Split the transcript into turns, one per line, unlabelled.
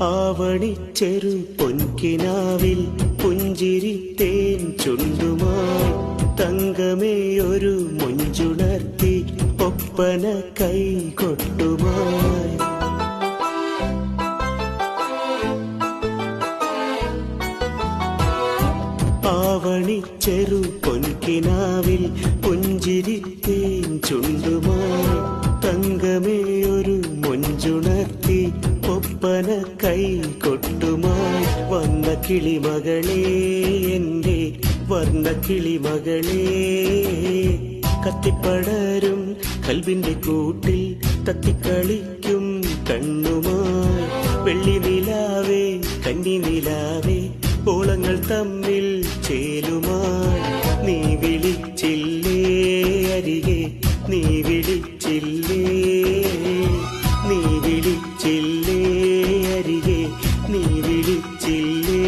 ആവണിച്ചെറു പൊൻകിനാവിൽ പുഞ്ചിരി തേൻ ചുണ്ടുമായി തങ്കമേയൊരു മുഞ്ചുണർത്തി ഒപ്പന കൈകൊട്ടുമായി. ആവണിച്ചെറു പൊൻകിനാവിൽ പുഞ്ചിരി തേൻ ചുണ്ടുമായി തങ്കമേയൊരു മുഞ്ചുണർത്തി ഒപ്പന കൈകൊട്ടുമായി. വന്ന കിളിമകളേ എൻ്റെ വർണ്ണ കിളിമകളേ, കത്തിപ്പടരും കൽവിന്റെ കൂട്ടിൽ തത്തിക്കളിക്കും കണ്ണുമായി. വെള്ളി നിലാവേ കന്നി നിലാവേ ഓളങ്ങൾ തമ്മിൽ ചേലുമായി. നീ വിളിച്ചില്ലേ അരികെ, നീ വിളിച്ചില്ലേ, നീ വിളിച്ചില്ലേ അരികെ, നീ വിളിച്ചില്ലേ.